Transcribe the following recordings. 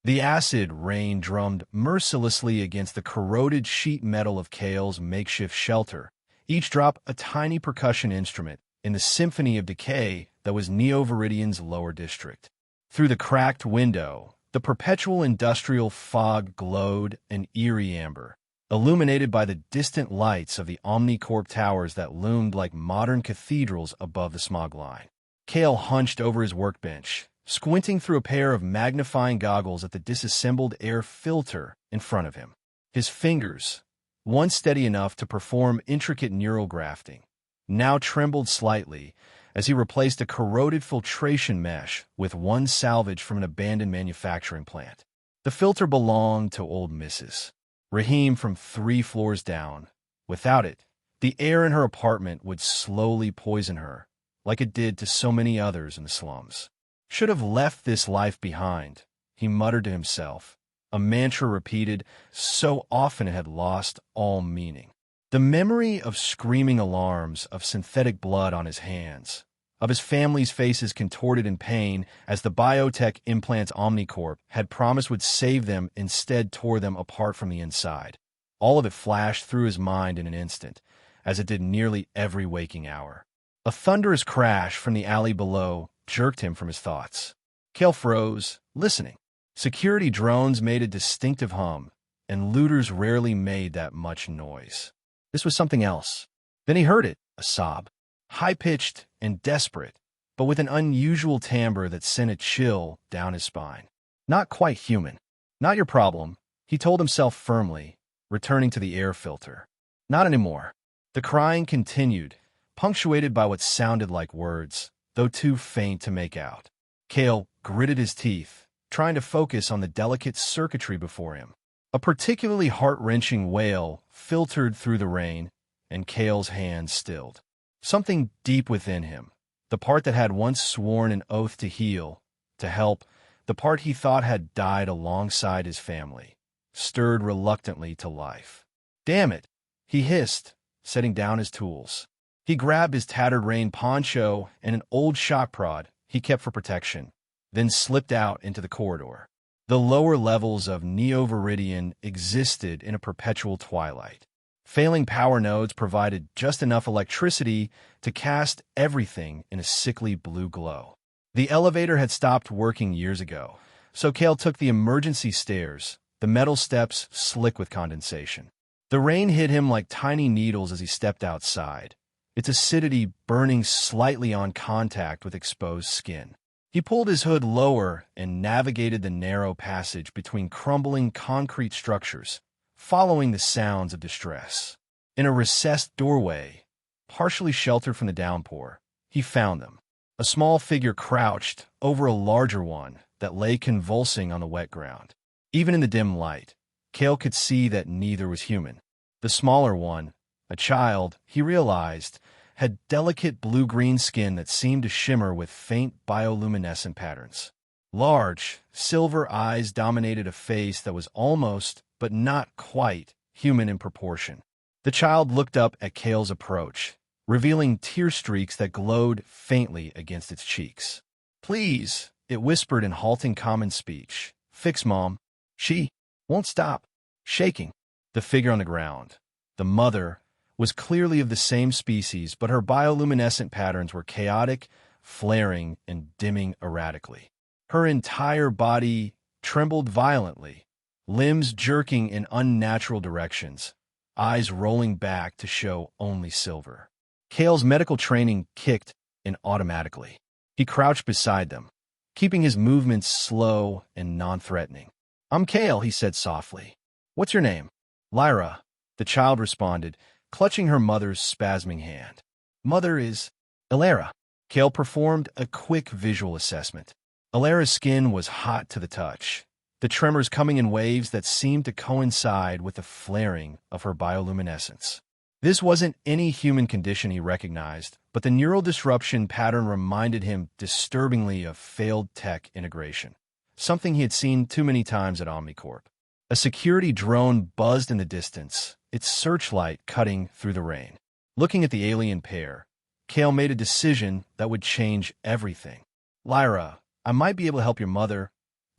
The acid rain drummed mercilessly against the corroded sheet metal of Kale's makeshift shelter, each drop a tiny percussion instrument in the symphony of decay that was Neo-Viridian's lower district. Through the cracked window, the perpetual industrial fog glowed an eerie amber, illuminated by the distant lights of the Omnicorp towers that loomed like modern cathedrals above the smog line. Kale hunched over his workbench, squinting through a pair of magnifying goggles at the disassembled air filter in front of him. His fingers, once steady enough to perform intricate neural grafting, now trembled slightly as he replaced a corroded filtration mesh with one salvage from an abandoned manufacturing plant. The filter belonged to old Mrs. Rahim from 3 floors down. Without it, the air in her apartment would slowly poison her, like it did to so many others in the slums. Should have left this life behind, he muttered to himself, a mantra repeated so often it had lost all meaning. The memory of screaming alarms, of synthetic blood on his hands, of his family's faces contorted in pain as the biotech implants Omnicorp had promised would save them instead tore them apart from the inside. All of it flashed through his mind in an instant, as it did nearly every waking hour. A thunderous crash from the alley below jerked him from his thoughts. Kale froze, listening. Security drones made a distinctive hum, and looters rarely made that much noise. This was something else. Then he heard it, a sob. High-pitched and desperate, but with an unusual timbre that sent a chill down his spine. Not quite human. Not your problem, he told himself firmly, returning to the air filter. Not anymore. The crying continued, punctuated by what sounded like words, though too faint to make out. Kale gritted his teeth, trying to focus on the delicate circuitry before him. A particularly heart-wrenching wail filtered through the rain, and Kale's hands stilled. Something deep within him, the part that had once sworn an oath to heal, to help, the part he thought had died alongside his family, stirred reluctantly to life. "Damn it," he hissed, setting down his tools. He grabbed his tattered rain poncho and an old shock prod he kept for protection, then slipped out into the corridor. The lower levels of Neo-Viridian existed in a perpetual twilight. Failing power nodes provided just enough electricity to cast everything in a sickly blue glow. The elevator had stopped working years ago, so Kale took the emergency stairs, the metal steps slick with condensation. The rain hit him like tiny needles as he stepped outside, its acidity burning slightly on contact with exposed skin. He pulled his hood lower and navigated the narrow passage between crumbling concrete structures, following the sounds of distress. In a recessed doorway, partially sheltered from the downpour, he found them. A small figure crouched over a larger one that lay convulsing on the wet ground. Even in the dim light, Kale could see that neither was human. The smaller one, a child, he realized, had delicate blue-green skin that seemed to shimmer with faint bioluminescent patterns. Large, silver eyes dominated a face that was almost, but not quite, human in proportion. The child looked up at Kale's approach, revealing tear streaks that glowed faintly against its cheeks. "Please," it whispered in halting common speech. "Fix, Mom." She won't stop. Shaking. The figure on the ground, the mother, was clearly of the same species, but her bioluminescent patterns were chaotic, flaring, and dimming erratically. Her entire body trembled violently, limbs jerking in unnatural directions, eyes rolling back to show only silver. Kale's medical training kicked in automatically. He crouched beside them, keeping his movements slow and non-threatening. "I'm Kale," he said softly. "What's your name?" "Lyra," the child responded, clutching her mother's spasming hand. "Mother is Elara." Kale performed a quick visual assessment. Elara's skin was hot to the touch, the tremors coming in waves that seemed to coincide with the flaring of her bioluminescence. This wasn't any human condition he recognized, but the neural disruption pattern reminded him disturbingly of failed tech integration, something he had seen too many times at Omnicorp. A security drone buzzed in the distance, its searchlight cutting through the rain. Looking at the alien pair, Kale made a decision that would change everything. "Lyra, I might be able to help your mother,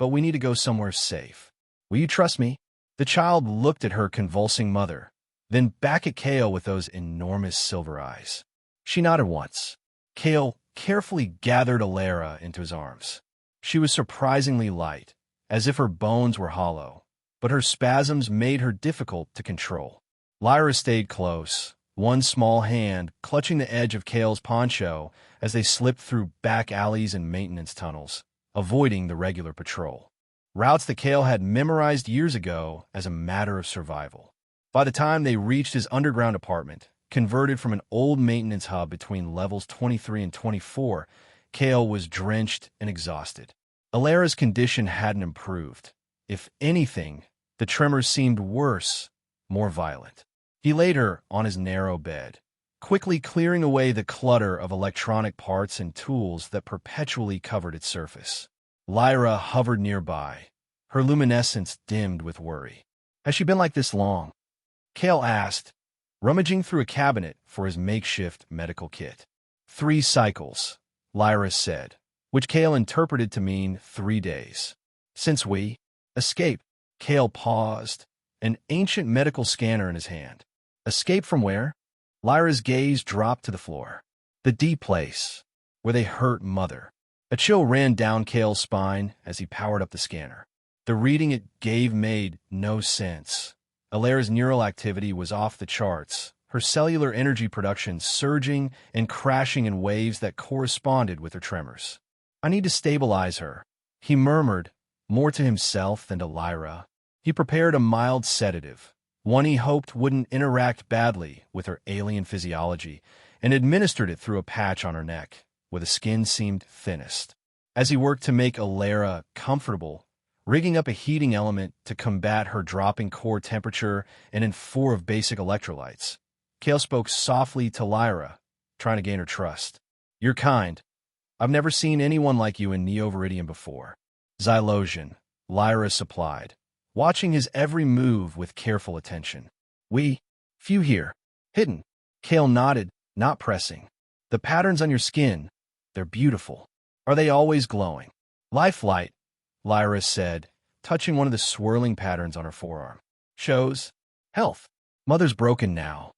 but we need to go somewhere safe. Will you trust me? The child looked at her convulsing mother, then back at Kale with those enormous silver eyes. She nodded once. Kale carefully gathered Alara into his arms. She was surprisingly light, as if her bones were hollow, but her spasms made her difficult to control. Lyra stayed close, one small hand clutching the edge of Kale's poncho as they slipped through back alleys and maintenance tunnels, avoiding the regular patrol. Routes that Kale had memorized years ago as a matter of survival. By the time they reached his underground apartment, converted from an old maintenance hub between levels 23 and 24, Kale was drenched and exhausted. Alara's condition hadn't improved. If anything, the tremors seemed worse, more violent. He laid her on his narrow bed, quickly clearing away the clutter of electronic parts and tools that perpetually covered its surface. Lyra hovered nearby, her luminescence dimmed with worry. Has she been like this long? Kale asked, rummaging through a cabinet for his makeshift medical kit. 3 cycles, Lyra said, which Kale interpreted to mean 3 days. Since we escaped, Kale paused, an ancient medical scanner in his hand. Escape from where? Lyra's gaze dropped to the floor. The D place, where they hurt Mother. A chill ran down Kale's spine as he powered up the scanner. The reading it gave made no sense. Alara's neural activity was off the charts, her cellular energy production surging and crashing in waves that corresponded with her tremors. I need to stabilize her, he murmured, more to himself than to Lyra. He prepared a mild sedative, one he hoped wouldn't interact badly with her alien physiology, and administered it through a patch on her neck, where the skin seemed thinnest. As he worked to make Alara comfortable, rigging up a heating element to combat her dropping core temperature and in 4 of basic electrolytes, Kale spoke softly to Lyra, trying to gain her trust. You're kind. I've never seen anyone like you in Neo-Viridian before. Xylosion, Lyra supplied, watching his every move with careful attention. Few here. Hidden. Kale nodded, not pressing. The patterns on your skin, they're beautiful. Are they always glowing? Lifeline, Lyra said, touching one of the swirling patterns on her forearm. Shows health. Mother's broken now.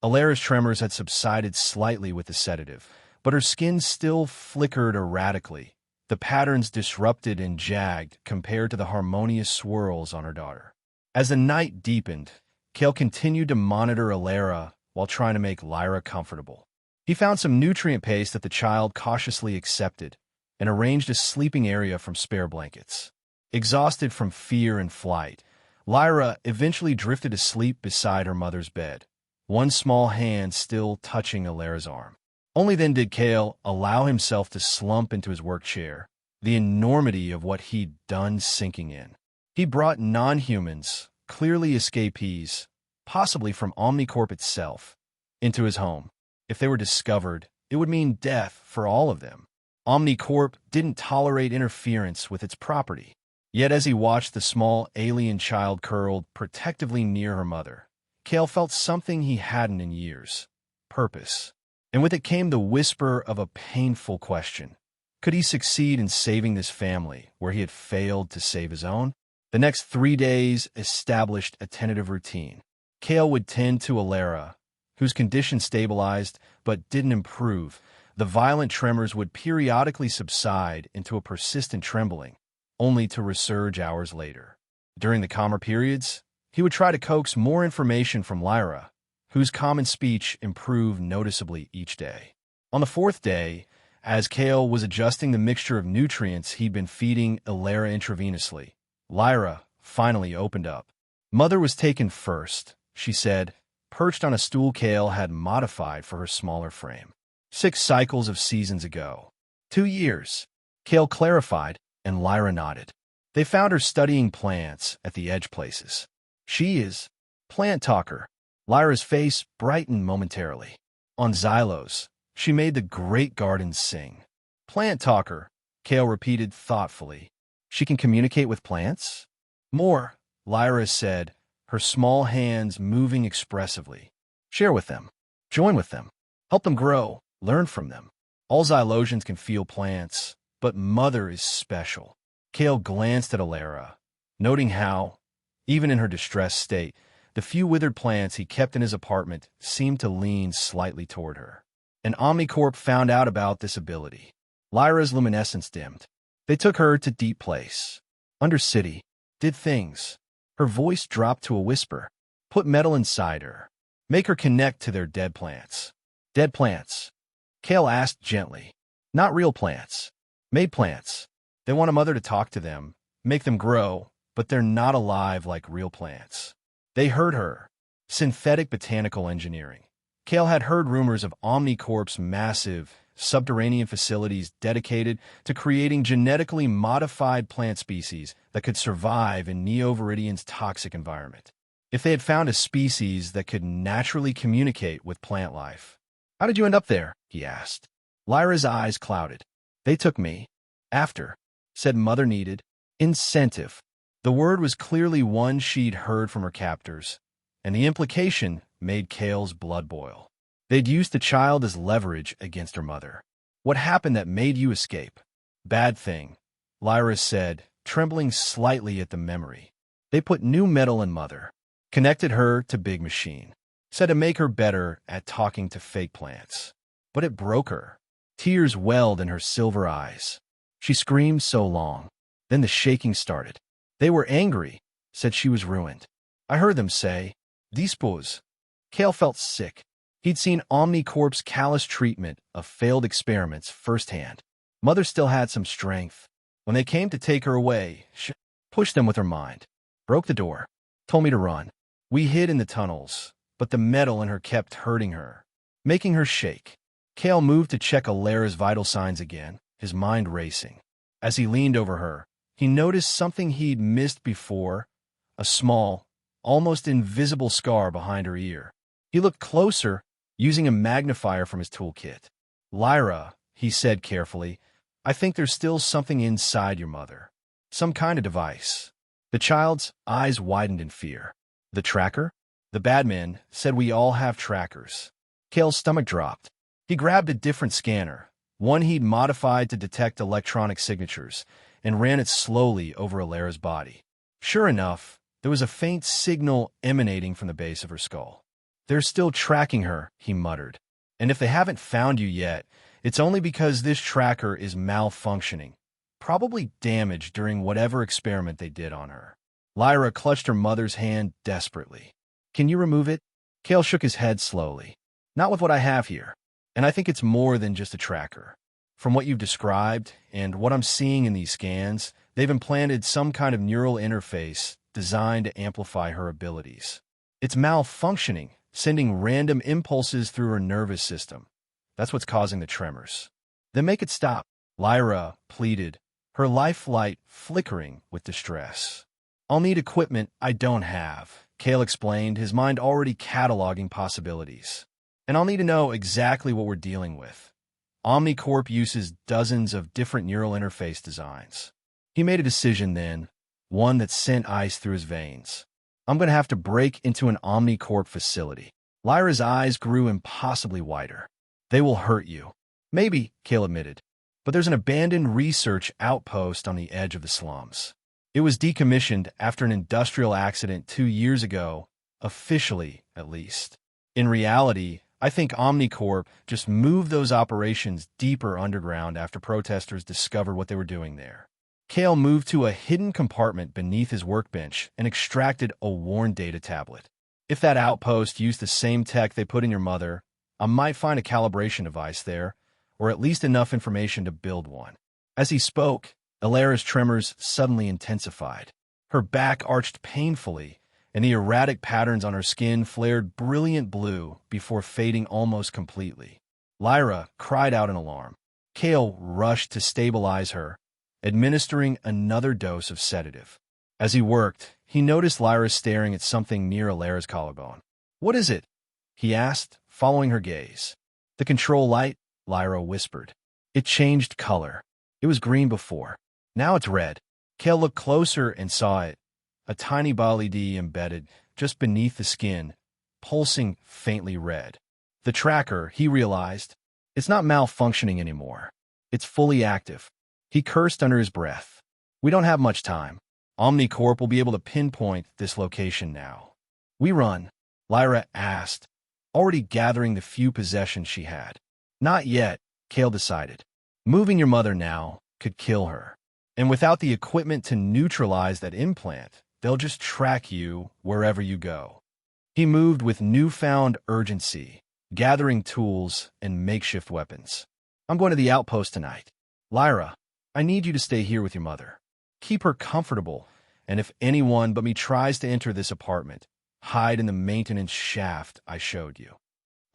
Alara's tremors had subsided slightly with the sedative, but her skin still flickered erratically, the patterns disrupted and jagged compared to the harmonious swirls on her daughter. As the night deepened, Kale continued to monitor Alara while trying to make Lyra comfortable. He found some nutrient paste that the child cautiously accepted and arranged a sleeping area from spare blankets. Exhausted from fear and flight, Lyra eventually drifted to sleep beside her mother's bed, one small hand still touching Alara's arm. Only then did Kale allow himself to slump into his work chair, the enormity of what he'd done sinking in. He brought non-humans, clearly escapees, possibly from Omnicorp itself, into his home. If they were discovered, it would mean death for all of them. Omnicorp didn't tolerate interference with its property. Yet as he watched the small alien child curled protectively near her mother, Kale felt something he hadn't in years. Purpose. And with it came the whisper of a painful question. Could he succeed in saving this family where he had failed to save his own? The next 3 days established a tentative routine. Kale would tend to Alara, whose condition stabilized but didn't improve. The violent tremors would periodically subside into a persistent trembling, only to resurge hours later. During the calmer periods, he would try to coax more information from Lyra, whose common speech improved noticeably each day. On the 4th day, as Kale was adjusting the mixture of nutrients he'd been feeding Alara intravenously, Lyra finally opened up. Mother was taken first, she said, perched on a stool Kale had modified for her smaller frame. 6 cycles of seasons ago. 2 years. Kale clarified, and Lyra nodded. They found her studying plants at the edge places. She is plant talker. Lyra's face brightened momentarily. On Xylos, she made the great gardens sing. Plant talker, Kale repeated thoughtfully. She can communicate with plants? More, Lyra said, her small hands moving expressively. Share with them. Join with them. Help them grow. Learn from them. All Xylosians can feel plants, but Mother is special. Kale glanced at Alara, noting how, even in her distressed state, the few withered plants he kept in his apartment seemed to lean slightly toward her. An Omnicorp found out about this ability. Lyra's luminescence dimmed. They took her to Deep Place. Undercity. Did things. Her voice dropped to a whisper. Put metal inside her. Make her connect to their dead plants. Dead plants? Kale asked gently. Not real plants. Made plants. They want a mother to talk to them, make them grow, but they're not alive like real plants. They heard her. Synthetic botanical engineering. Kale had heard rumors of Omnicorp's massive, subterranean facilities dedicated to creating genetically modified plant species that could survive in Neo-Viridian's toxic environment. If they had found a species that could naturally communicate with plant life. How did you end up there? He asked. Lyra's eyes clouded. They took me. After. Said mother needed. Incentive. The word was clearly one she'd heard from her captors, and the implication made Kale's blood boil. They'd used the child as leverage against her mother. What happened that made you escape? Bad thing, Lyra said, trembling slightly at the memory. They put new metal in mother, connected her to big machine, said to make her better at talking to fake plants. But it broke her. Tears welled in her silver eyes. She screamed so long. Then the shaking started. They were angry, said she was ruined. I heard them say, dispose. Kale felt sick. He'd seen Omnicorp's callous treatment of failed experiments firsthand. Mother still had some strength. When they came to take her away, she pushed them with her mind. Broke the door. Told me to run. We hid in the tunnels, but the metal in her kept hurting her, making her shake. Kale moved to check Alara's vital signs again, his mind racing. As he leaned over her, he noticed something he'd missed before, a small, almost invisible scar behind her ear. He looked closer, using a magnifier from his toolkit. Lyra, he said carefully, I think there's still something inside your mother. Some kind of device. The child's eyes widened in fear. The tracker? The badman said we all have trackers. Kale's stomach dropped. He grabbed a different scanner, one he'd modified to detect electronic signatures, and ran it slowly over Alara's body. Sure enough, there was a faint signal emanating from the base of her skull. They're still tracking her, he muttered. And if they haven't found you yet, it's only because this tracker is malfunctioning, probably damaged during whatever experiment they did on her. Lyra clutched her mother's hand desperately. Can you remove it? Kale shook his head slowly. Not with what I have here. And I think it's more than just a tracker. From what you've described and what I'm seeing in these scans, they've implanted some kind of neural interface designed to amplify her abilities. It's malfunctioning, sending random impulses through her nervous system. That's what's causing the tremors. Then make it stop, Lyra pleaded, her lifeline flickering with distress. I'll need equipment I don't have, Kale explained, his mind already cataloging possibilities. And I'll need to know exactly what we're dealing with. Omnicorp uses dozens of different neural interface designs. He made a decision then, one that sent ice through his veins. I'm going to have to break into an Omnicorp facility. Lyra's eyes grew impossibly wider. They will hurt you. Maybe, Kale admitted. But there's an abandoned research outpost on the edge of the slums. It was decommissioned after an industrial accident 2 years ago, officially at least. In reality, I think Omnicorp just moved those operations deeper underground after protesters discovered what they were doing there. Kale moved to a hidden compartment beneath his workbench and extracted a worn data tablet. If that outpost used the same tech they put in your mother, I might find a calibration device there, or at least enough information to build one. As he spoke, Alara's tremors suddenly intensified. Her back arched painfully, and the erratic patterns on her skin flared brilliant blue before fading almost completely. Lyra cried out in alarm. Kale rushed to stabilize her, administering another dose of sedative. As he worked, he noticed Lyra staring at something near Alara's collarbone. What is it? He asked, following her gaze. The control light, Lyra whispered. It changed color. It was green before. Now it's red. Kale looked closer and saw it. A tiny LED embedded just beneath the skin, pulsing faintly red. The tracker, he realized, it's not malfunctioning anymore. It's fully active. He cursed under his breath. We don't have much time. Omnicorp will be able to pinpoint this location now. We run? Lyra asked, already gathering the few possessions she had. Not yet, Kale decided. Moving your mother now could kill her. And without the equipment to neutralize that implant, they'll just track you wherever you go. He moved with newfound urgency, gathering tools and makeshift weapons. I'm going to the outpost tonight. Lyra, I need you to stay here with your mother. Keep her comfortable, and if anyone but me tries to enter this apartment, hide in the maintenance shaft I showed you.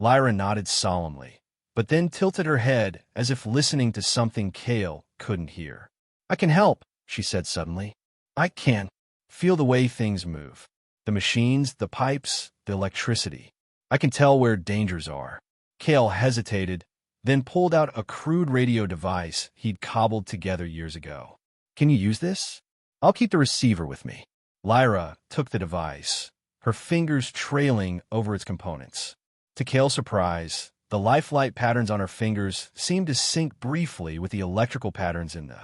Lyra nodded solemnly, but then tilted her head as if listening to something Kale couldn't hear. I can help, she said suddenly. I can. Feel the way things move. The machines, the pipes, the electricity. I can tell where dangers are. Kale hesitated, then pulled out a crude radio device he'd cobbled together years ago. Can you use this? I'll keep the receiver with me. Lyra took the device, her fingers trailing over its components. To Kale's surprise, the lifeline patterns on her fingers seemed to sync briefly with the electrical patterns in the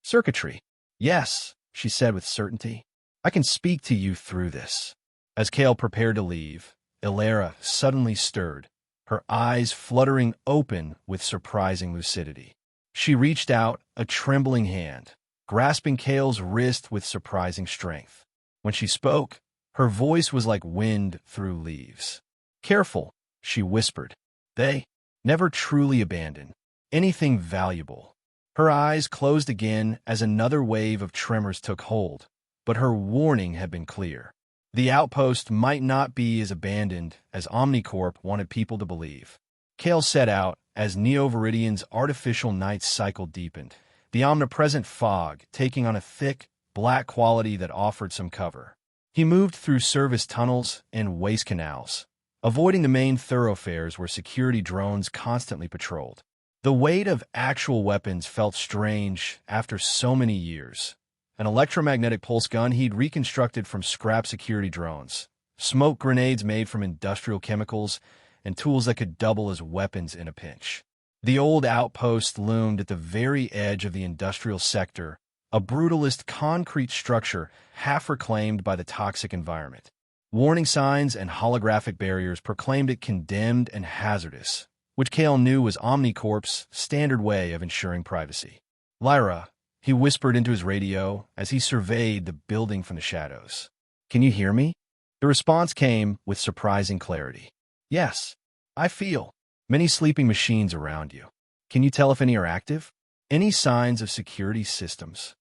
circuitry. Yes, she said with certainty. I can speak to you through this. As Kale prepared to leave, Illyra suddenly stirred, her eyes fluttering open with surprising lucidity. She reached out a trembling hand, grasping Kale's wrist with surprising strength. When she spoke, her voice was like wind through leaves. Careful, she whispered. They never truly abandon anything valuable. Her eyes closed again as another wave of tremors took hold, but her warning had been clear. The outpost might not be as abandoned as Omnicorp wanted people to believe. Kale set out as Neo-Viridian's artificial night cycle deepened, the omnipresent fog taking on a thick, black quality that offered some cover. He moved through service tunnels and waste canals, avoiding the main thoroughfares where security drones constantly patrolled. The weight of actual weapons felt strange after so many years. An electromagnetic pulse gun he'd reconstructed from scrap security drones, smoke grenades made from industrial chemicals, and tools that could double as weapons in a pinch. The old outpost loomed at the very edge of the industrial sector, a brutalist concrete structure half reclaimed by the toxic environment. Warning signs and holographic barriers proclaimed it condemned and hazardous, which Kale knew was Omnicorp's standard way of ensuring privacy. Lyra, he whispered into his radio as he surveyed the building from the shadows. Can you hear me? The response came with surprising clarity. Yes, I feel many sleeping machines around you. Can you tell if any are active? Any signs of security systems?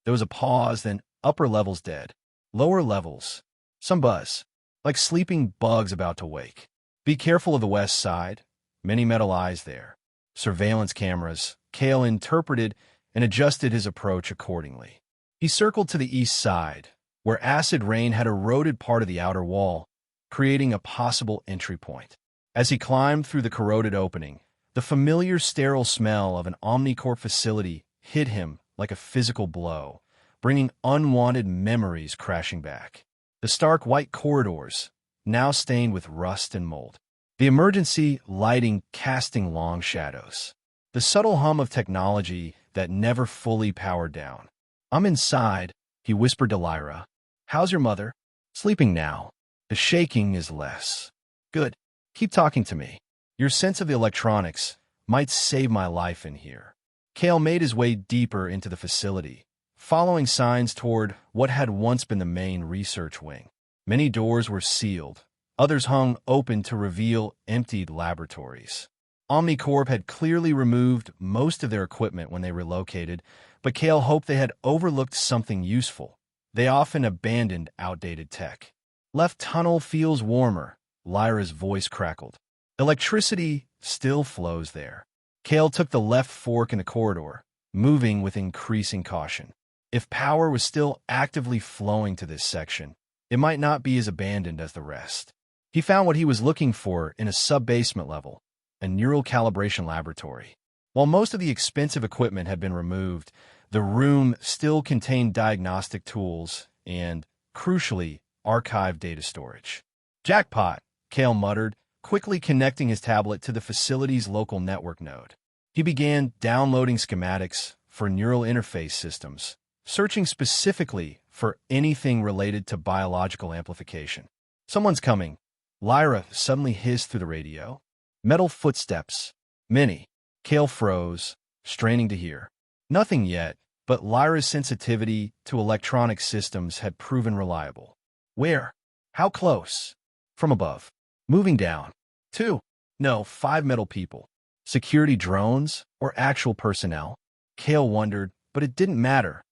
There was a pause, then upper levels dead. Lower levels, some buzz, like sleeping bugs about to wake. Be careful of the west side. Many metal eyes there. Surveillance cameras. Kale interpreted and adjusted his approach accordingly. He circled to the east side, where acid rain had eroded part of the outer wall, creating a possible entry point. As he climbed through the corroded opening, the familiar sterile smell of an Omnicorp facility hit him like a physical blow, bringing unwanted memories crashing back. The stark white corridors, now stained with rust and mold. The emergency lighting casting long shadows. The subtle hum of technology that never fully powered down. I'm inside, he whispered to Lyra. How's your mother? Sleeping now. The shaking is less. Good. Keep talking to me. Your sense of the electronics might save my life in here. Kale made his way deeper into the facility, following signs toward what had once been the main research wing. Many doors were sealed. Others hung open to reveal emptied laboratories. Omnicorp had clearly removed most of their equipment when they relocated, but Kale hoped they had overlooked something useful. They often abandoned outdated tech. Left tunnel feels warmer, Lyra's voice crackled. Electricity still flows there. Kale took the left fork in the corridor, moving with increasing caution. If power was still actively flowing to this section, it might not be as abandoned as the rest. He found what he was looking for in a sub-basement level, a neural calibration laboratory. While most of the expensive equipment had been removed, the room still contained diagnostic tools and, crucially, archived data storage. Jackpot, Kale muttered, quickly connecting his tablet to the facility's local network node. He began downloading schematics for neural interface systems, searching specifically for anything related to biological amplification. "Someone's coming," Lyra suddenly hissed through the radio. Metal footsteps. Many. Cale froze, straining to hear. Nothing yet, but Lyra's sensitivity to electronic systems had proven reliable. Where? How close? From above. Moving down. 2. No, 5 metal people. Security drones or actual personnel? Cale wondered, but it didn't matter.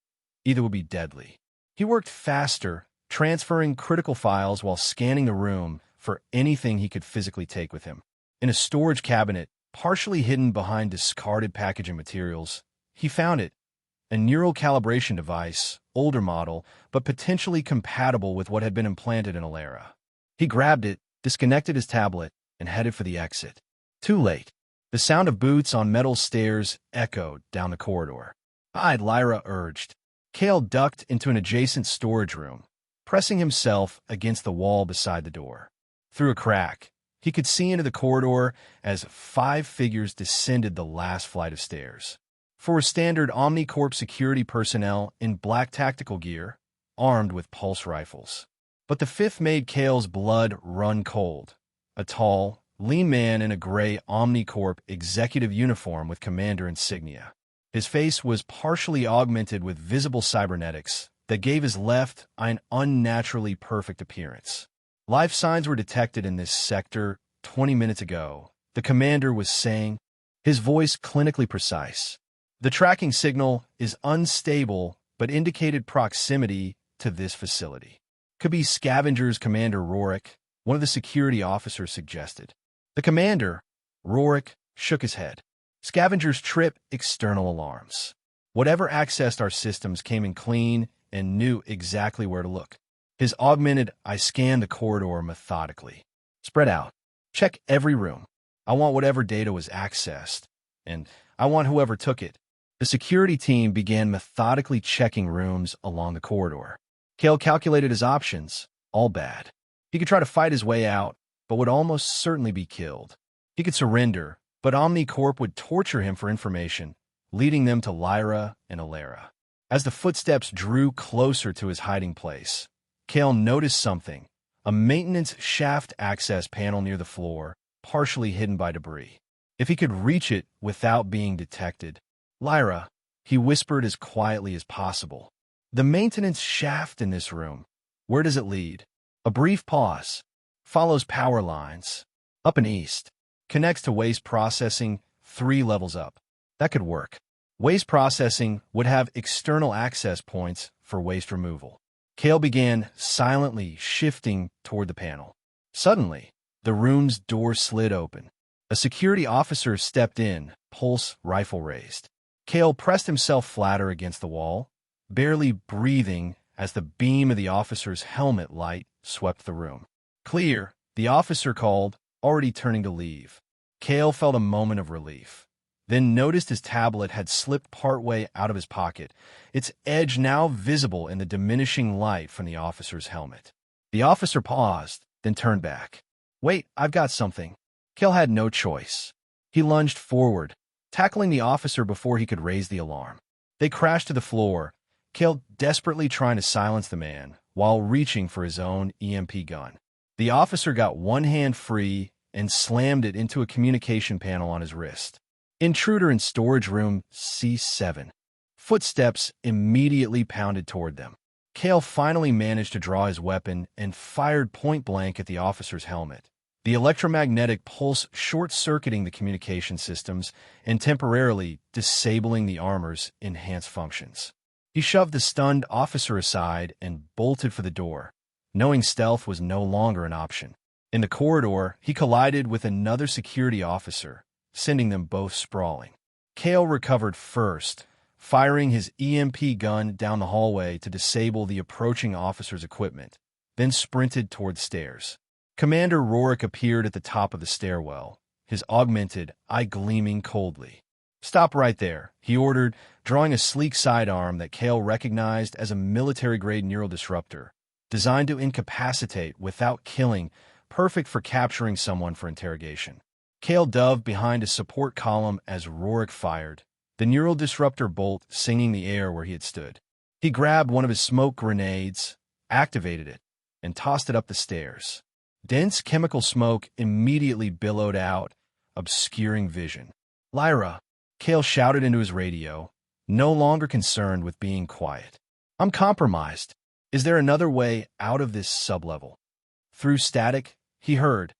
Either would be deadly. He worked faster, transferring critical files while scanning the room for anything he could physically take with him. In a storage cabinet, partially hidden behind discarded packaging materials, he found it. A neural calibration device, older model, but potentially compatible with what had been implanted in Alara. He grabbed it, disconnected his tablet, and headed for the exit. Too late. The sound of boots on metal stairs echoed down the corridor. "Hide," Lyra urged. Cale ducked into an adjacent storage room, pressing himself against the wall beside the door. Through a crack, he could see into the corridor as 5 figures descended the last flight of stairs. 4 standard Omnicorp security personnel in black tactical gear, armed with pulse rifles. But the 5th made Cale's blood run cold. A tall, lean man in a gray Omnicorp executive uniform with commander insignia. His face was partially augmented with visible cybernetics that gave his left eye an unnaturally perfect appearance. "Life signs were detected in this sector 20 minutes ago," the commander was saying, his voice clinically precise. "The tracking signal is unstable but indicated proximity to this facility." "Could be scavengers," Commander Rorik, one of the security officers, suggested. The commander, Rorik, shook his head. "Scavengers trip external alarms. Whatever accessed our systems came in clean and knew exactly where to look." His augmented eye scanned the corridor methodically. "Spread out. Check every room. I want whatever data was accessed, and I want whoever took it." The security team began methodically checking rooms along the corridor. Cale calculated his options, all bad. He could try to fight his way out, but would almost certainly be killed. He could surrender, but Omnicorp would torture him for information, leading them to Lyra and Alara. As the footsteps drew closer to his hiding place, Cale noticed something, a maintenance shaft access panel near the floor, partially hidden by debris. If he could reach it without being detected. "Lyra," he whispered as quietly as possible. "The maintenance shaft in this room, where does it lead?" A brief pause. "Follows power lines. Up and east. Connects to waste processing 3 levels up." That could work. Waste processing would have external access points for waste removal. Cale began silently shifting toward the panel. Suddenly, the room's door slid open. A security officer stepped in, pulse rifle raised. Cale pressed himself flatter against the wall, barely breathing as the beam of the officer's helmet light swept the room. "Clear," the officer called, already turning to leave. Cale felt a moment of relief, then noticed his tablet had slipped partway out of his pocket, its edge now visible in the diminishing light from the officer's helmet. The officer paused, then turned back. "Wait, I've got something." Cale had no choice. He lunged forward, tackling the officer before he could raise the alarm. They crashed to the floor, Cale desperately trying to silence the man while reaching for his own EMP gun. The officer got one hand free and slammed it into a communication panel on his wrist. "Intruder in storage room C7. Footsteps immediately pounded toward them. Cale finally managed to draw his weapon and fired point-blank at the officer's helmet, the electromagnetic pulse short-circuiting the communication systems and temporarily disabling the armor's enhanced functions. He shoved the stunned officer aside and bolted for the door, knowing stealth was no longer an option. In the corridor, he collided with another security officer, sending them both sprawling. Cale recovered first, firing his EMP gun down the hallway to disable the approaching officer's equipment, then sprinted toward stairs. Commander Rorik appeared at the top of the stairwell, his augmented eye gleaming coldly. "Stop right there," he ordered, drawing a sleek sidearm that Cale recognized as a military-grade neural disruptor, designed to incapacitate without killing, perfect for capturing someone for interrogation. Cale dove behind a support column as Rorik fired, the neural disruptor bolt singing the air where he had stood. He grabbed one of his smoke grenades, activated it, and tossed it up the stairs. Dense chemical smoke immediately billowed out, obscuring vision. "Lyra," Kale shouted into his radio, no longer concerned with being quiet. "I'm compromised. Is there another way out of this sublevel?" Through static, he heard,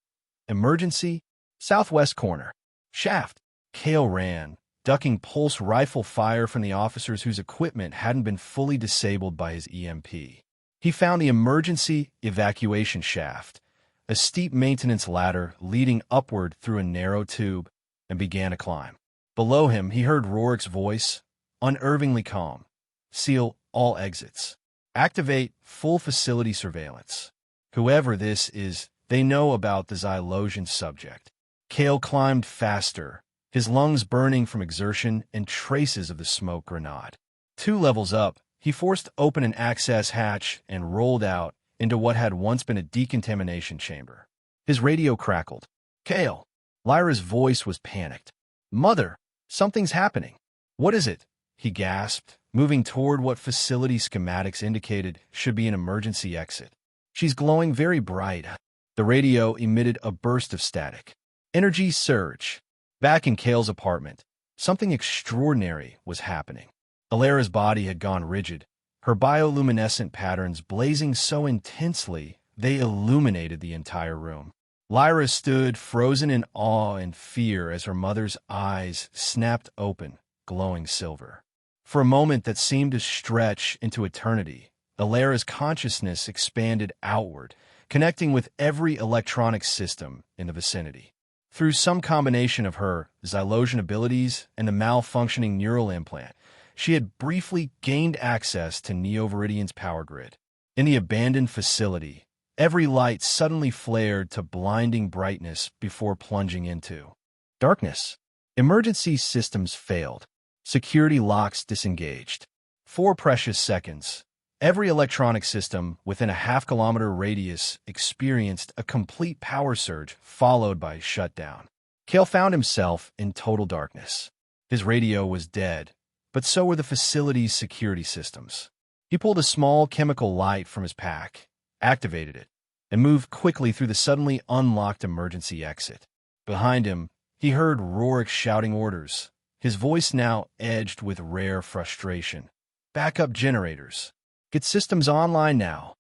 "Emergency, southwest corner. Shaft." Kale ran, ducking pulse rifle fire from the officers whose equipment hadn't been fully disabled by his EMP. He found the emergency evacuation shaft, a steep maintenance ladder leading upward through a narrow tube, and began to climb. Below him, he heard Rorik's voice, unervingly calm. "Seal all exits. Activate full facility surveillance. Whoever this is, they know about the Xylosian subject." Kale climbed faster, his lungs burning from exertion and traces of the smoke grenade. 2 levels up, he forced open an access hatch and rolled out into what had once been a decontamination chamber. His radio crackled. "Kale!" Lyra's voice was panicked. "Mother, something's happening." "What is it?" he gasped, moving toward what facility schematics indicated should be an emergency exit. "She's glowing very bright." The radio emitted a burst of static. Energy surge. Back in Kale's apartment, something extraordinary was happening. Alara's body had gone rigid, her bioluminescent patterns blazing so intensely they illuminated the entire room. Lyra stood frozen in awe and fear as her mother's eyes snapped open, glowing silver. For a moment that seemed to stretch into eternity, Alara's consciousness expanded outward, connecting with every electronic system in the vicinity. Through some combination of her Xylosian abilities and the malfunctioning neural implant, she had briefly gained access to Neo-Viridian's power grid. In the abandoned facility, every light suddenly flared to blinding brightness before plunging into darkness. Emergency systems failed. Security locks disengaged. 4 precious seconds. Every electronic system within a half-kilometer radius experienced a complete power surge followed by shutdown. Kale found himself in total darkness. His radio was dead, but so were the facility's security systems. He pulled a small chemical light from his pack, activated it, and moved quickly through the suddenly unlocked emergency exit. Behind him, he heard Rorik shouting orders, his voice now edged with rare frustration. "Backup generators. Get systems online now."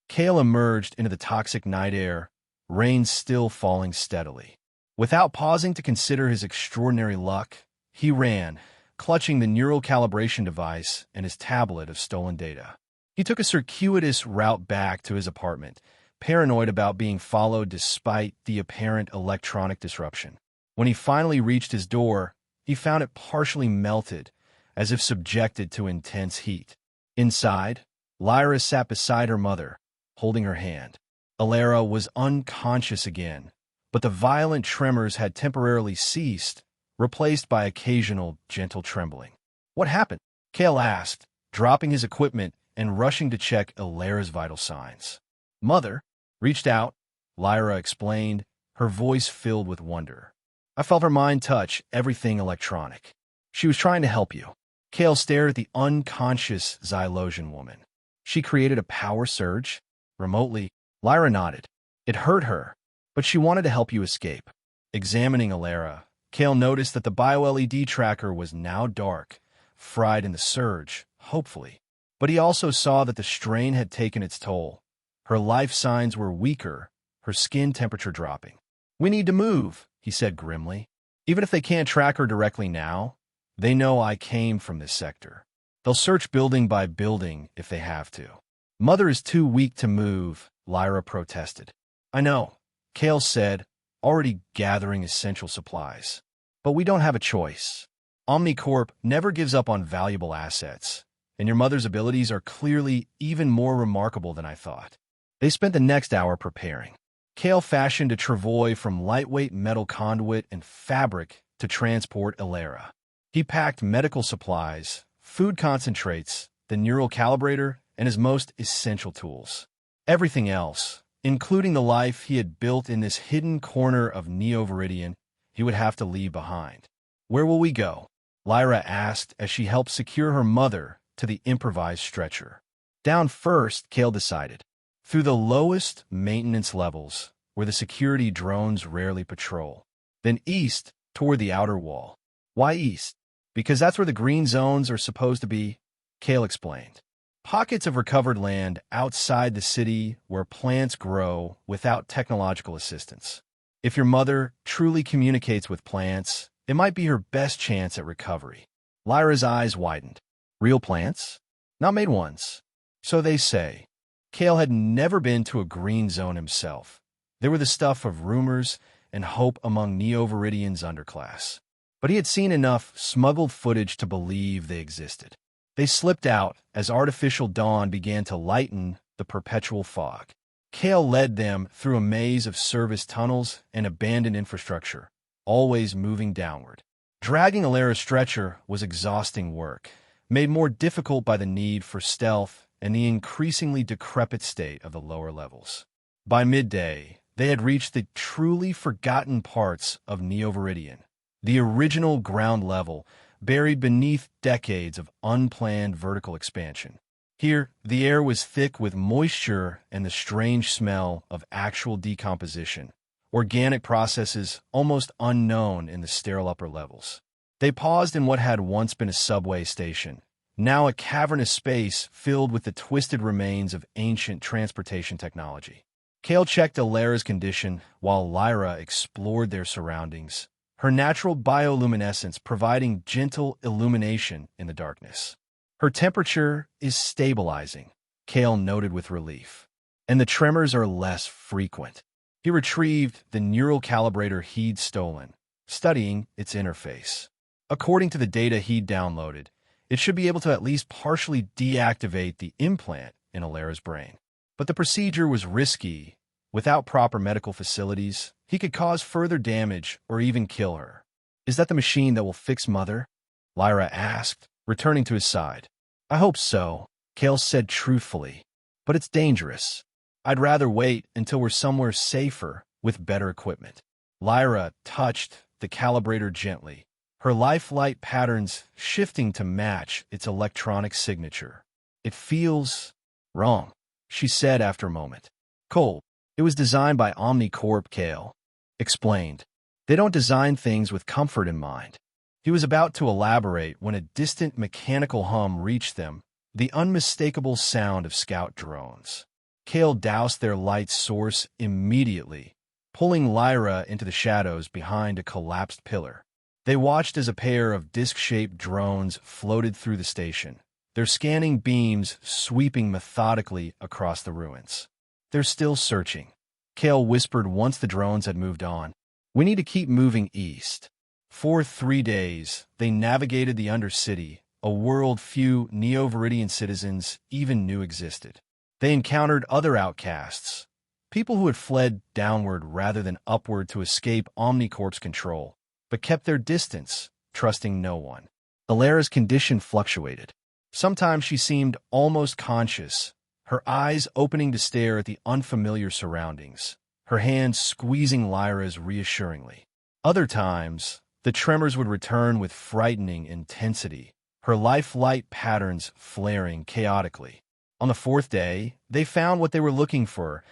Kale emerged into the toxic night air, rain still falling steadily. Without pausing to consider his extraordinary luck, he ran, clutching the neural calibration device and his tablet of stolen data. He took a circuitous route back to his apartment, paranoid about being followed despite the apparent electronic disruption. When he finally reached his door, he found it partially melted, as if subjected to intense heat. Inside, Lyra sat beside her mother, holding her hand. Alara was unconscious again, but the violent tremors had temporarily ceased, replaced by occasional gentle trembling. "What happened?" Kale asked, dropping his equipment and rushing to check Alara's vital signs. "Mother reached out," Lyra explained, her voice filled with wonder. "I felt her mind touch everything electronic. She was trying to help you." Kale stared at the unconscious Xylosian woman. "She created a power surge?" Remotely, Lyra nodded. "It hurt her, but she wanted to help you escape." Examining Alara, Kale noticed that the bio-LED tracker was now dark, fried in the surge, hopefully. But he also saw that the strain had taken its toll. Her life signs were weaker, her skin temperature dropping. "We need to move," he said grimly. "Even if they can't track her directly now, they know I came from this sector. They'll search building by building if they have to." "Mother is too weak to move," Lyra protested. "I know," Kale said, already gathering essential supplies. "But we don't have a choice. Omnicorp never gives up on valuable assets, and your mother's abilities are clearly even more remarkable than I thought." They spent the next hour preparing. Kale fashioned a travois from lightweight metal conduit and fabric to transport Alara. He packed medical supplies, food concentrates, the neural calibrator, and his most essential tools. Everything else, including the life he had built in this hidden corner of Neo-Viridian, he would have to leave behind. "Where will we go?" Lyra asked as she helped secure her mother to the improvised stretcher. Down first, Kale decided, through the lowest maintenance levels, where the security drones rarely patrol. Then east, toward the outer wall. Why east? Because that's where the green zones are supposed to be, Kale explained. Pockets of recovered land outside the city where plants grow without technological assistance. If your mother truly communicates with plants, it might be her best chance at recovery. Lyra's eyes widened. Real plants? Not made ones. So they say. Kale had never been to a green zone himself. They were the stuff of rumors and hope among Neo-Viridian's underclass. But he had seen enough smuggled footage to believe they existed. They slipped out as artificial dawn began to lighten the perpetual fog. Kale led them through a maze of service tunnels and abandoned infrastructure, always moving downward. Dragging Alara's stretcher was exhausting work, made more difficult by the need for stealth and the increasingly decrepit state of the lower levels. By midday, they had reached the truly forgotten parts of Neo-Viridian, the original ground level, buried beneath decades of unplanned vertical expansion. Here, the air was thick with moisture and the strange smell of actual decomposition, organic processes almost unknown in the sterile upper levels. They paused in what had once been a subway station, now a cavernous space filled with the twisted remains of ancient transportation technology. Kale checked Alara's condition while Lyra explored their surroundings, her natural bioluminescence providing gentle illumination in the darkness. Her temperature is stabilizing, Kale noted with relief, and the tremors are less frequent. He retrieved the neural calibrator he'd stolen, studying its interface. According to the data he'd downloaded, it should be able to at least partially deactivate the implant in Alara's brain. But the procedure was risky. Without proper medical facilities, he could cause further damage or even kill her. Is that the machine that will fix Mother? Lyra asked, returning to his side. I hope so, Kale said truthfully. But it's dangerous. I'd rather wait until we're somewhere safer with better equipment. Lyra touched the calibrator gently, her lifeline patterns shifting to match its electronic signature. It feels wrong, she said after a moment. Cold. It was designed by Omnicorp, Kale explained. They don't design things with comfort in mind. He was about to elaborate when a distant mechanical hum reached them, the unmistakable sound of scout drones. Kale doused their light source immediately, pulling Lyra into the shadows behind a collapsed pillar. They watched as a pair of disc-shaped drones floated through the station, their scanning beams sweeping methodically across the ruins. They're still searching, Kale whispered once the drones had moved on. We need to keep moving east. For 3 days, they navigated the Undercity, a world few Neo-Viridian citizens even knew existed. They encountered other outcasts, people who had fled downward rather than upward to escape Omnicorp's control, but kept their distance, trusting no one. Alara's condition fluctuated. Sometimes she seemed almost conscious, her eyes opening to stare at the unfamiliar surroundings, her hands squeezing Lyra's reassuringly. Other times, the tremors would return with frightening intensity, her lifeline patterns flaring chaotically. On the 4th day, they found what they were looking for,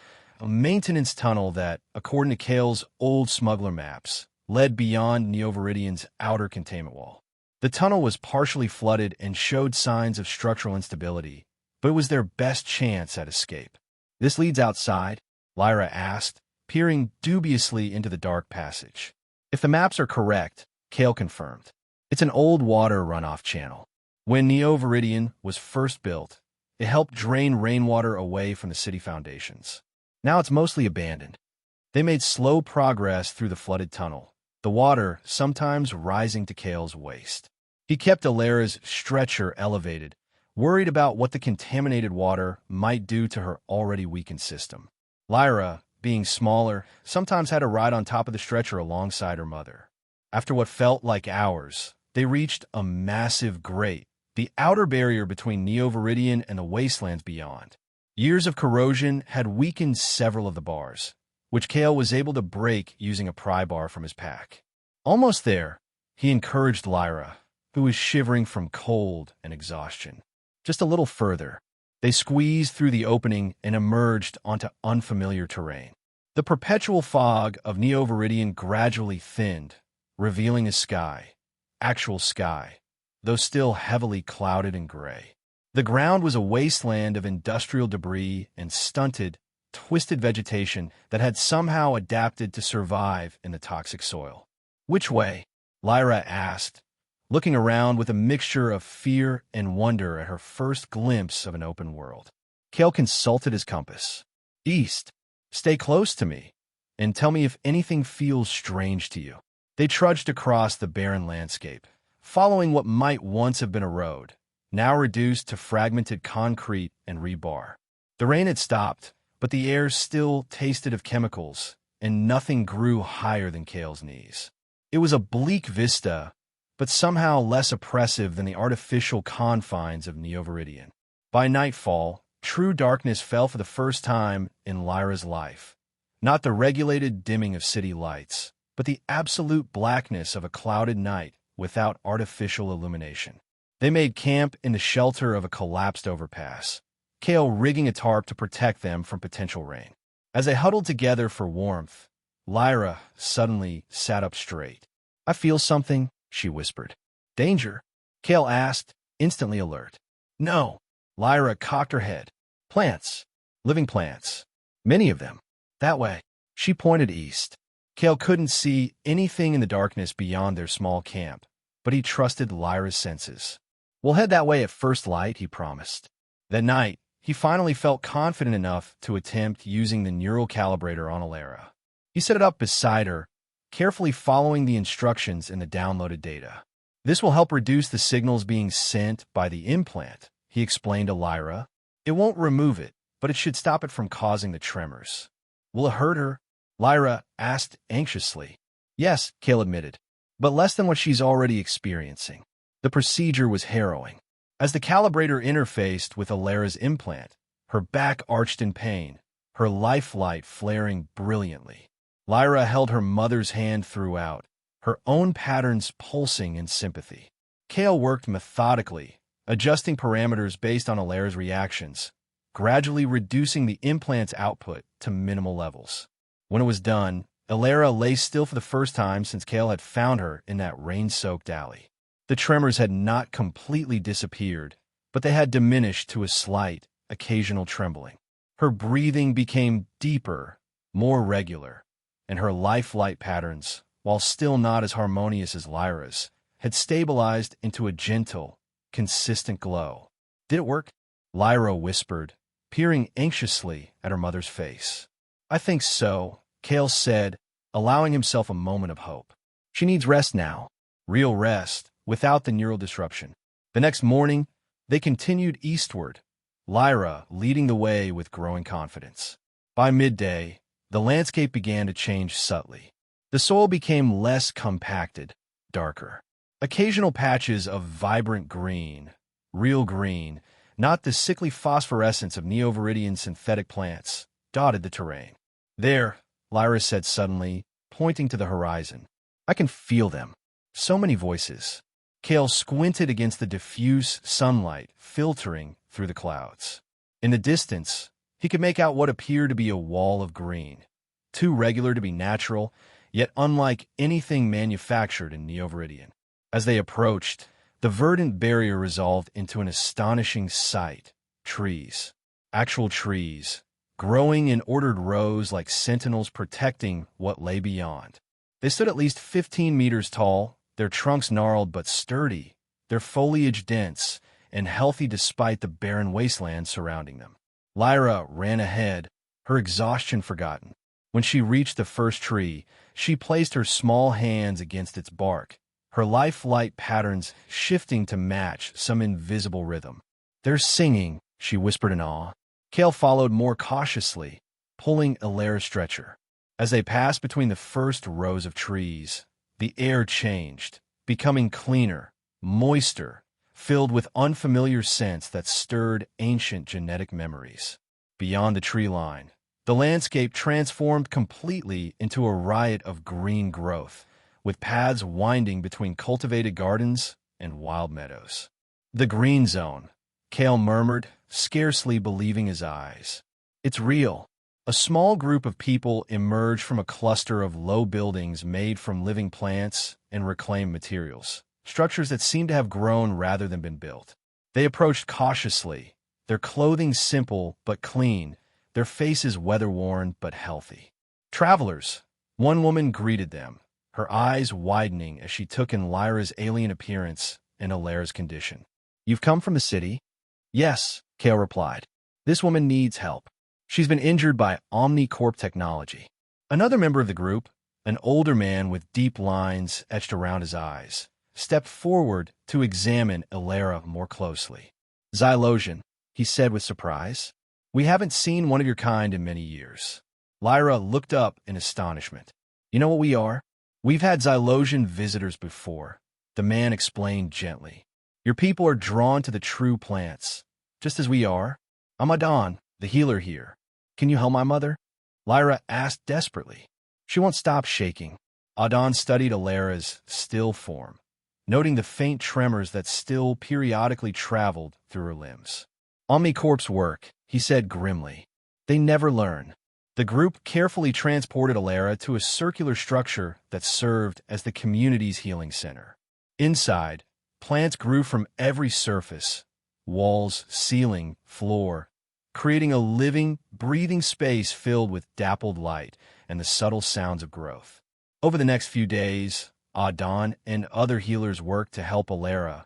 a maintenance tunnel that, according to Kale's old smuggler maps, led beyond Neo-Viridian's outer containment wall. The tunnel was partially flooded and showed signs of structural instability, but it was their best chance at escape. This leads outside? Lyra asked, peering dubiously into the dark passage. If the maps are correct, Kale confirmed. It's an old water runoff channel. When Neo-Viridian was first built, it helped drain rainwater away from the city foundations. Now it's mostly abandoned. They made slow progress through the flooded tunnel, the water sometimes rising to Kale's waist. He kept Alara's stretcher elevated, worried about what the contaminated water might do to her already weakened system. Lyra, being smaller, sometimes had to ride on top of the stretcher alongside her mother. After what felt like hours, they reached a massive grate, the outer barrier between Neo-Viridian and the wastelands beyond. Years of corrosion had weakened several of the bars, which Kale was able to break using a pry bar from his pack. Almost there, he encouraged Lyra, who was shivering from cold and exhaustion. Just a little further. They squeezed through the opening and emerged onto unfamiliar terrain. The perpetual fog of Neo-Viridian gradually thinned, revealing a sky, actual sky, though still heavily clouded and gray. The ground was a wasteland of industrial debris and stunted, twisted vegetation that had somehow adapted to survive in the toxic soil. "Which way?" Lyra asked, looking around with a mixture of fear and wonder at her first glimpse of an open world. Cale consulted his compass. "East. Stay close to me, and tell me if anything feels strange to you." They trudged across the barren landscape, following what might once have been a road, now reduced to fragmented concrete and rebar. The rain had stopped, but the air still tasted of chemicals, and nothing grew higher than Cale's knees. It was a bleak vista, but somehow less oppressive than the artificial confines of Neo-Viridian. By nightfall, true darkness fell for the first time in Lyra's life. Not the regulated dimming of city lights, but the absolute blackness of a clouded night without artificial illumination. They made camp in the shelter of a collapsed overpass, Cale rigging a tarp to protect them from potential rain. As they huddled together for warmth, Lyra suddenly sat up straight. "I feel something," she whispered. "Danger?" Cale asked, instantly alert. "No." Lyra cocked her head. "Plants. Living plants. Many of them. That way." She pointed east. Cale couldn't see anything in the darkness beyond their small camp, but he trusted Lyra's senses. "We'll head that way at first light," he promised. That night, he finally felt confident enough to attempt using the neural calibrator on Alara. He set it up beside her, carefully following the instructions in the downloaded data. "This will help reduce the signals being sent by the implant," he explained to Lyra. "It won't remove it, but it should stop it from causing the tremors." "Will it hurt her?" Lyra asked anxiously. "Yes," Cale admitted, "but less than what she's already experiencing." The procedure was harrowing. As the calibrator interfaced with Alara's implant, her back arched in pain, her lifeline flaring brilliantly. Lyra held her mother's hand throughout, her own patterns pulsing in sympathy. Cale worked methodically, adjusting parameters based on Alara's reactions, gradually reducing the implant's output to minimal levels. When it was done, Alara lay still for the first time since Cale had found her in that rain-soaked alley. The tremors had not completely disappeared, but they had diminished to a slight, occasional trembling. Her breathing became deeper, more regular, and her lifeline patterns, while still not as harmonious as Lyra's, had stabilized into a gentle, consistent glow. "Did it work?" Lyra whispered, peering anxiously at her mother's face. "I think so," Cale said, allowing himself a moment of hope. "She needs rest now." Real rest, without the neural disruption. The next morning, they continued eastward, Lyra leading the way with growing confidence. By midday, the landscape began to change subtly. The soil became less compacted, darker. Occasional patches of vibrant green, real green, not the sickly phosphorescence of Neo-Viridian synthetic plants, dotted the terrain. "There," Lyra said suddenly, pointing to the horizon. "I can feel them." So many voices. Cale squinted against the diffuse sunlight filtering through the clouds. In the distance, he could make out what appeared to be a wall of green, too regular to be natural, yet unlike anything manufactured in Neo-Viridian. As they approached, the verdant barrier resolved into an astonishing sight: trees. Actual trees, growing in ordered rows like sentinels protecting what lay beyond. They stood at least 15 meters tall, their trunks gnarled but sturdy, their foliage dense and healthy despite the barren wasteland surrounding them. Lyra ran ahead, her exhaustion forgotten. When she reached the first tree, she placed her small hands against its bark, her lifelike patterns shifting to match some invisible rhythm. "They're singing," she whispered in awe. Cale followed more cautiously, pulling Alara's stretcher. As they passed between the first rows of trees, the air changed, becoming cleaner, moister, filled with unfamiliar scents that stirred ancient genetic memories. Beyond the tree line, the landscape transformed completely into a riot of green growth, with paths winding between cultivated gardens and wild meadows. The green zone, Kale murmured, scarcely believing his eyes. It's real. A small group of people emerged from a cluster of low buildings made from living plants and reclaimed materials, structures that seemed to have grown rather than been built. They approached cautiously, their clothing simple but clean, their faces weather-worn but healthy. Travelers, one woman greeted them, her eyes widening as she took in Lyra's alien appearance and Alara's condition. You've come from the city? Yes, Kale replied. This woman needs help. She's been injured by OmniCorp technology. Another member of the group, an older man with deep lines etched around his eyes, stepped forward to examine Alara more closely. Xylosion, he said with surprise. We haven't seen one of your kind in many years. Lyra looked up in astonishment. You know what we are? We've had Xylosion visitors before, the man explained gently. Your people are drawn to the true plants, just as we are. I'm Adon, the healer here. Can you help my mother? Lyra asked desperately. She won't stop shaking. Adon studied Alara's still form, noting the faint tremors that still periodically traveled through her limbs. OmniCorp's work, he said grimly. They never learn. The group carefully transported Alara to a circular structure that served as the community's healing center. Inside, plants grew from every surface, walls, ceiling, floor, creating a living, breathing space filled with dappled light and the subtle sounds of growth. Over the next few days, Adon and other healers worked to help Alara,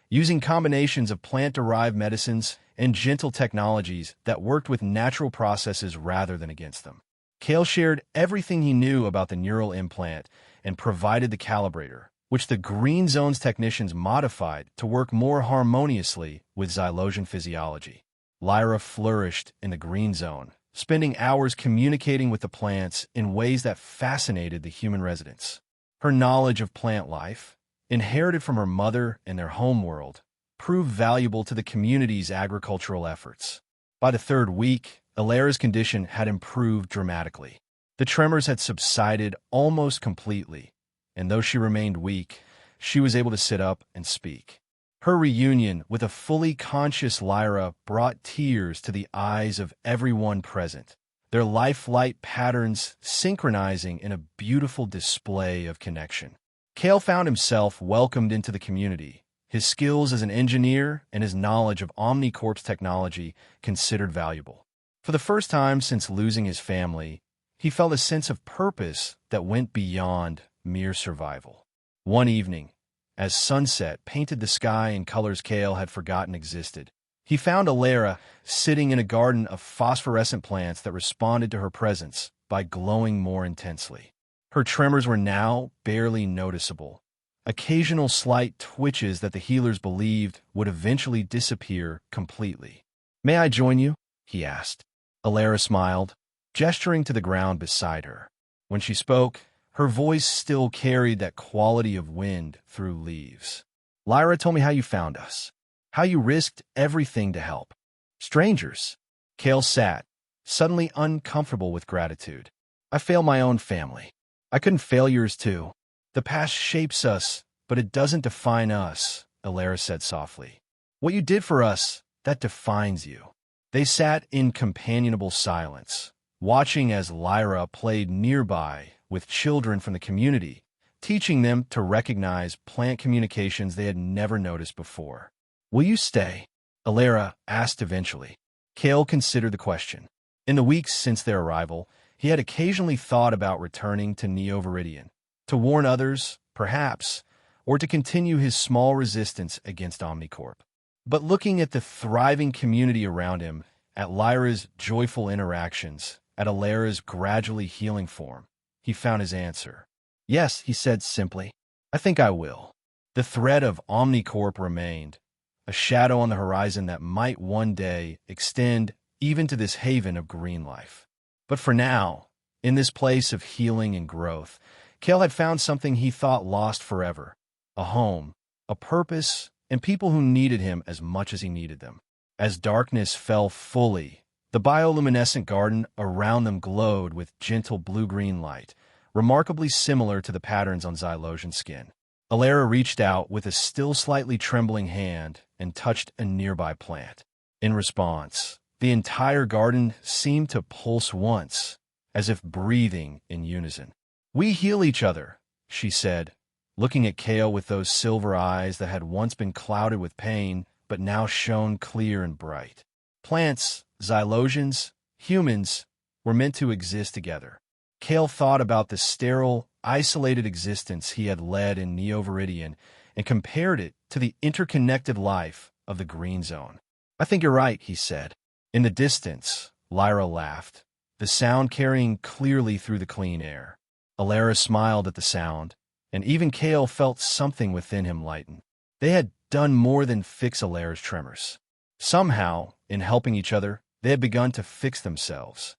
using combinations of plant-derived medicines and gentle technologies that worked with natural processes rather than against them. Kale shared everything he knew about the neural implant and provided the calibrator, which the Green Zone's technicians modified to work more harmoniously with Xylosion physiology. Lyra flourished in the Green Zone, spending hours communicating with the plants in ways that fascinated the human residents. Her knowledge of plant life, inherited from her mother and their homeworld, proved valuable to the community's agricultural efforts. By the third week, Alara's condition had improved dramatically. The tremors had subsided almost completely, and though she remained weak, she was able to sit up and speak. Her reunion with a fully conscious Lyra brought tears to the eyes of everyone present, their lifelike patterns synchronizing in a beautiful display of connection. Kale found himself welcomed into the community, his skills as an engineer and his knowledge of OmniCorp's technology considered valuable. For the first time since losing his family, he felt a sense of purpose that went beyond mere survival. One evening, as sunset painted the sky in colors Kale had forgotten existed, he found Alara sitting in a garden of phosphorescent plants that responded to her presence by glowing more intensely. Her tremors were now barely noticeable, occasional slight twitches that the healers believed would eventually disappear completely. May I join you? He asked. Alara smiled, gesturing to the ground beside her. When she spoke, her voice still carried that quality of wind through leaves. Lyra told me how you found us, how you risked everything to help. Strangers. Kale sat, suddenly uncomfortable with gratitude. I failed my own family. I couldn't fail yours too. The past shapes us, but it doesn't define us, Alara said softly. What you did for us, that defines you. They sat in companionable silence, watching as Lyra played nearby with children from the community, teaching them to recognize plant communications they had never noticed before. Will you stay? Alara asked eventually. Kale considered the question. In the weeks since their arrival, he had occasionally thought about returning to Neo-Viridian, to warn others, perhaps, or to continue his small resistance against OmniCorp. But looking at the thriving community around him, at Lyra's joyful interactions, at Alara's gradually healing form, he found his answer. Yes, he said simply. I think I will. The threat of OmniCorp remained, a shadow on the horizon that might one day extend even to this haven of green life. But for now, in this place of healing and growth, Kale had found something he thought lost forever, a home, a purpose, and people who needed him as much as he needed them. As darkness fell fully, the bioluminescent garden around them glowed with gentle blue-green light, remarkably similar to the patterns on Xylosion's skin. Alara reached out with a still slightly trembling hand and touched a nearby plant. In response, the entire garden seemed to pulse once, as if breathing in unison. "We heal each other," she said, looking at Kale with those silver eyes that had once been clouded with pain but now shone clear and bright. Plants, xylosians, humans were meant to exist together. Kale thought about the sterile, isolated existence he had led in Neo-Viridian and compared it to the interconnected life of the Green Zone. "I think you're right," he said. In the distance, Lyra laughed, the sound carrying clearly through the clean air. Alara smiled at the sound, and even Kale felt something within him lighten. They had done more than fix Alara's tremors. Somehow, in helping each other, they had begun to fix themselves.